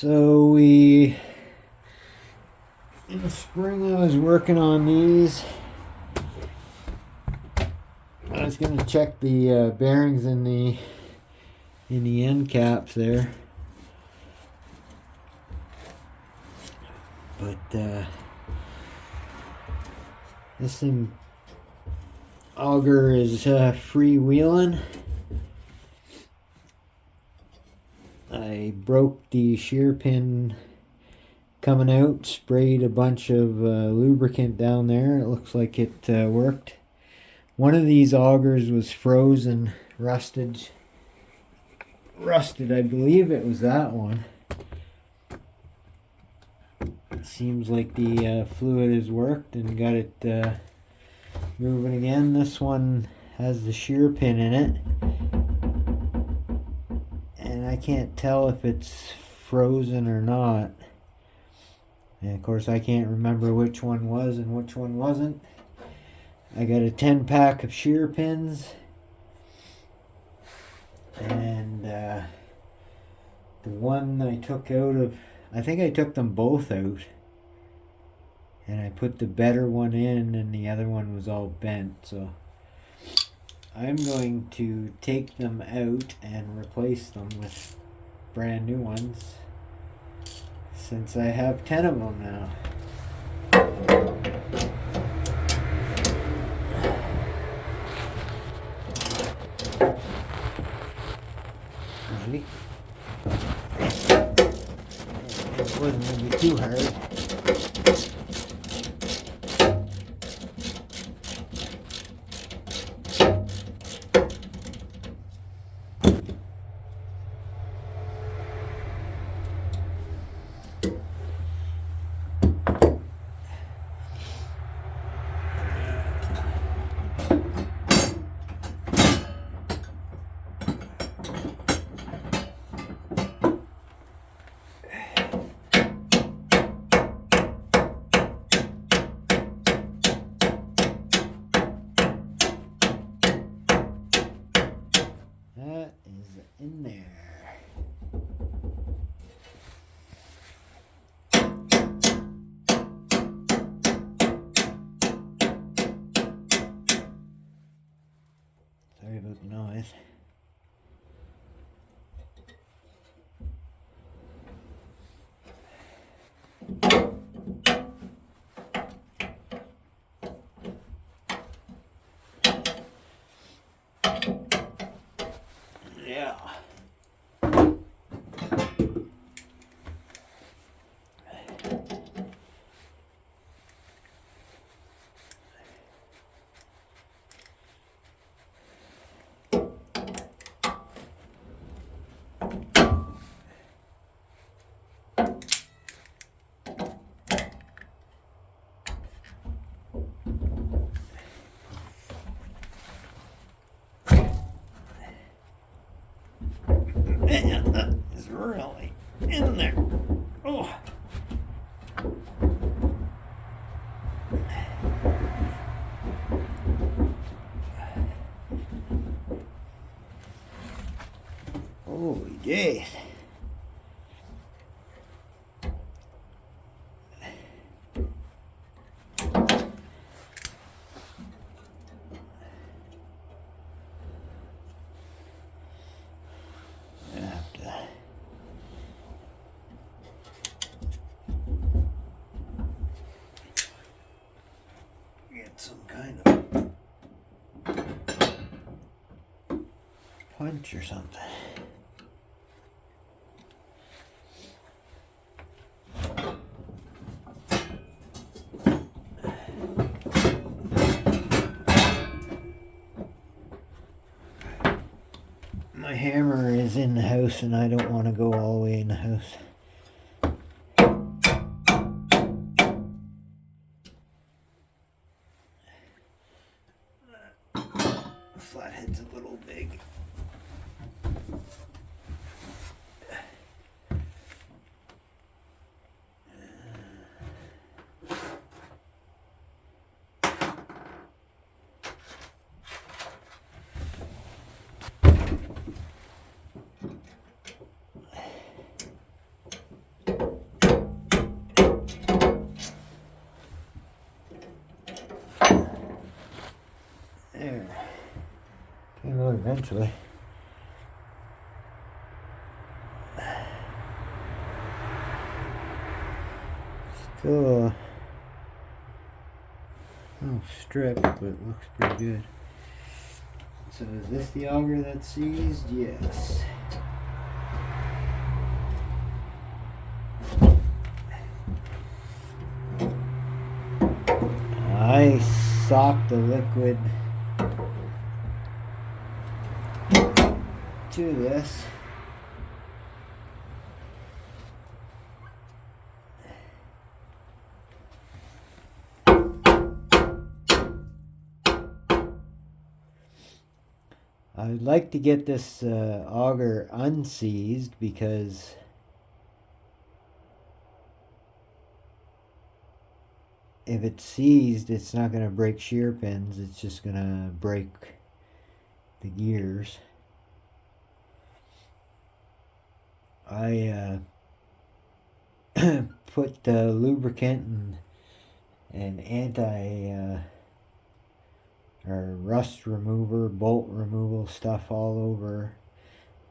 So in the spring I was working on these. I was going to check the bearings in the end caps there. But this thing auger is freewheeling. I broke the shear pin coming out, sprayed a bunch of lubricant down there. It looks like it worked. One of these augers was frozen, rusted, I believe it was that one. It seems like the fluid has worked and got it moving again. This one has the shear pin in it, and I can't tell if it's frozen or not. And of course I can't remember which one was and which one wasn't. I got a 10 pack of shear pins, and the one I took out of, I think I took them both out, and I put the better one in and the other one was all bent. So I'm going to take them out and replace them with brand new ones, since I have 10 of them now. Ready? It wasn't going to be too hard. That is in there. Sorry about the noise. Yeah. Man, that is really in there. Oh. Holy jeez. Get some kind of punch or something. My hammer is in the house and I don't want to go all the way in the house. Flathead's a little big. eventually. Still strip, but it looks pretty good. So is this the auger that's seized? Yes. I socked the liquid to this. I'd like to get this auger unseized because if it's seized, it's not going to break shear pins. It's just going to break the gears. I put lubricant and anti or rust remover, bolt removal stuff all over,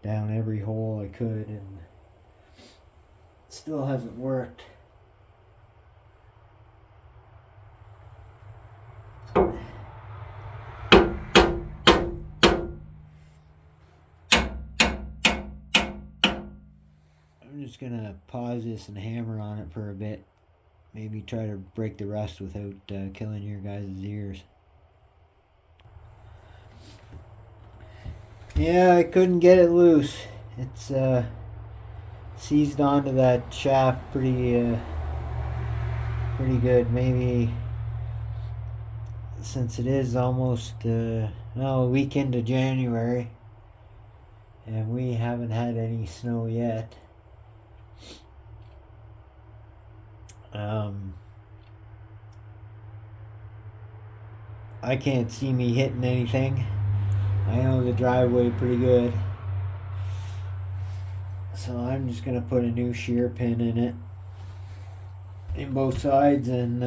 down every hole I could, and it still hasn't worked. I'm just gonna pause this and hammer on it for a bit. Maybe try to break the rust without killing your guys' ears. Yeah, I couldn't get it loose. It's seized onto that shaft pretty good. Maybe since it is almost a week into January and we haven't had any snow yet. I can't see me hitting anything. I know the driveway pretty good, so I'm just gonna put a new shear pin in it in both sides, and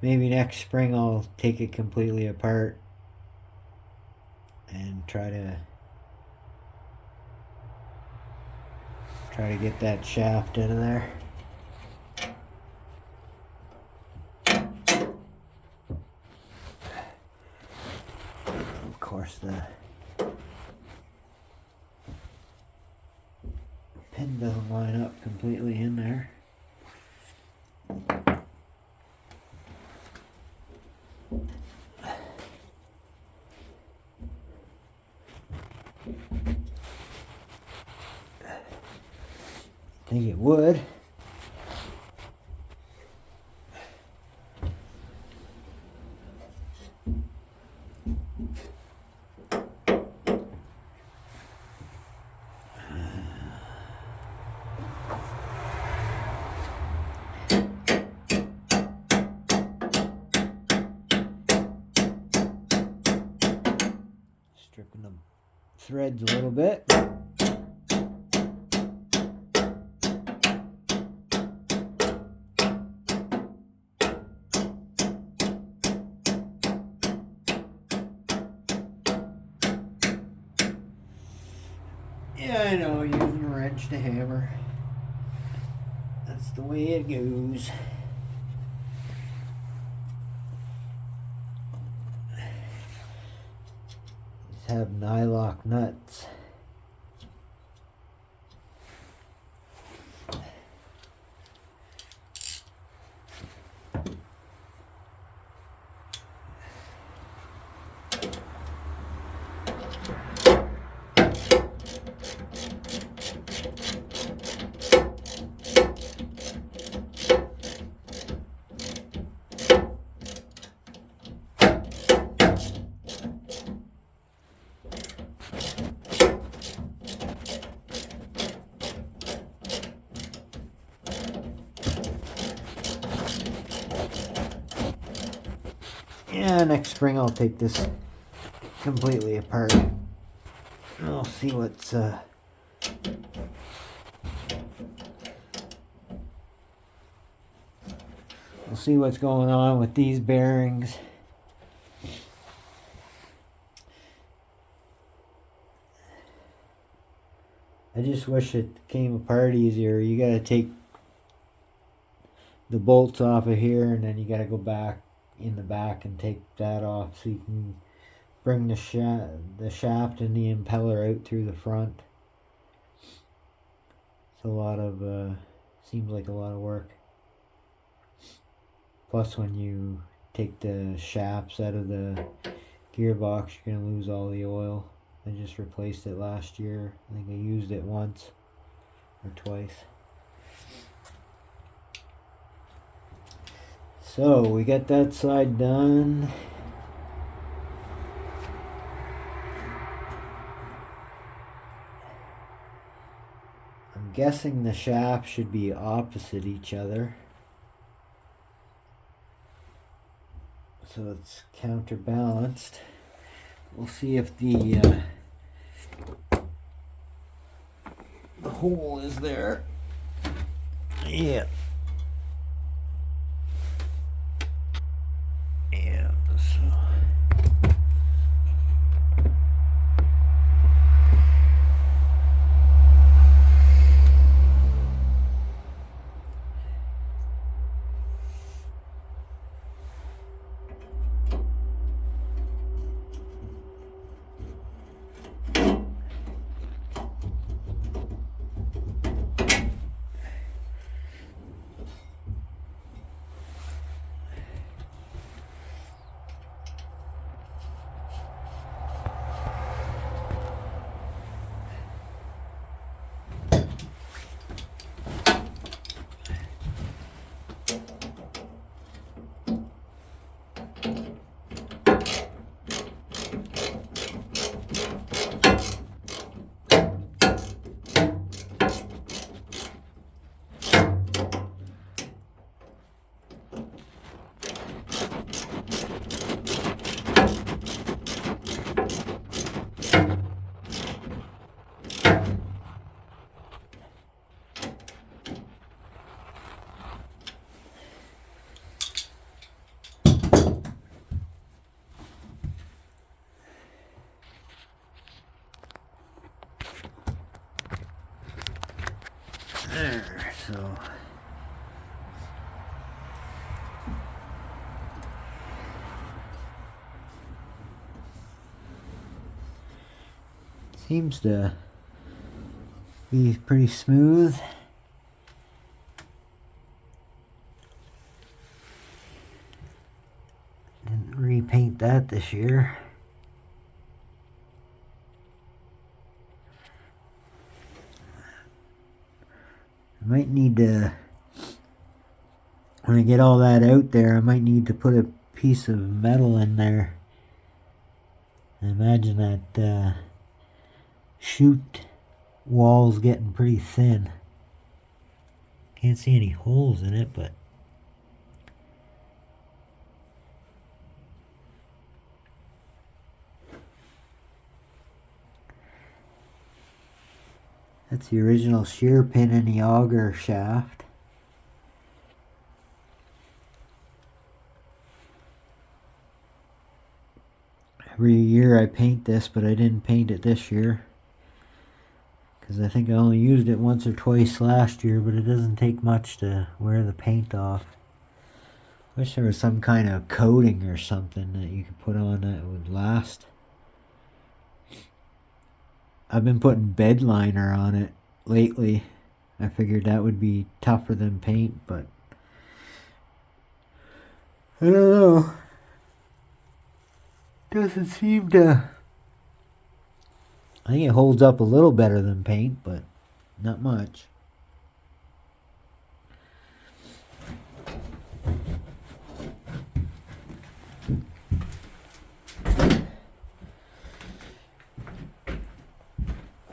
maybe next spring I'll take it completely apart and try to get that shaft out of there. Of course, the pin doesn't line up completely in there. I think it would. Stripping the threads a little bit. Yeah, I know, using a wrench to hammer. That's the way it goes. These have nylock nuts. Yeah, next spring I'll take this completely apart. I'll see what's going on with these bearings. I just wish it came apart easier. You gotta take the bolts off of here, and then you gotta go back in the back and take that off so you can bring the shaft and the impeller out through the front. It's a lot of seems like a lot of work. Plus, when you take the shafts out of the gearbox, you're gonna lose all the oil. I just replaced it last year. I think I used it once or twice. So we got that side done. I'm guessing the shafts should be opposite each other, so it's counterbalanced. We'll see if the hole is there. Yeah. Yeah, so there, so seems to be pretty smooth. Didn't repaint that this year. I might need to, when I get all that out there, I might need to put a piece of metal in there. I imagine that chute wall's getting pretty thin. Can't see any holes in it, but that's the original shear pin in the auger shaft. Every year I paint this, but I didn't paint it this year, because I think I only used it once or twice last year, but it doesn't take much to wear the paint off. Wish there was some kind of coating or something that you could put on that would last. I've been putting bed liner on it lately. I figured that would be tougher than paint, but I don't know. Doesn't seem to. I think it holds up a little better than paint, but not much.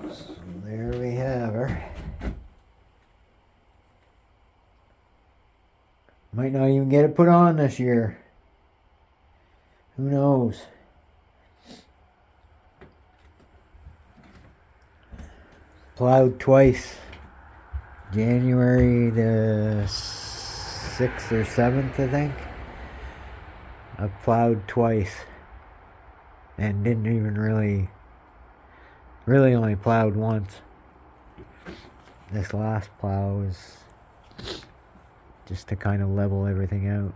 So there we have her. Might not even get it put on this year. Who knows? Plowed twice. January the 6th or 7th, I think. I plowed twice. And didn't even really only plowed once. this last plow was just to kind of level everything out.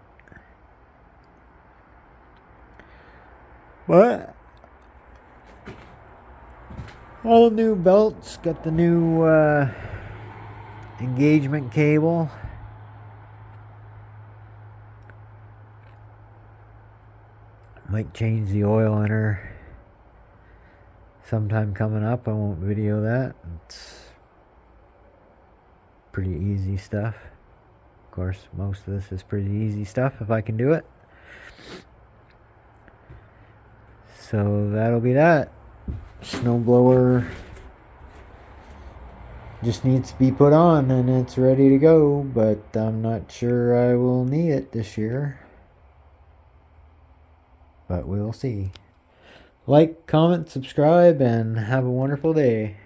But all new belts, got the new engagement cable. Might change the oil in her sometime coming up. I won't video that. It's pretty easy stuff. Of course, most of this is pretty easy stuff if I can do it. So that'll be that. Snowblower just needs to be put on and it's ready to go, but I'm not sure I will need it this year. But we'll see. Like, comment, subscribe, and have a wonderful day.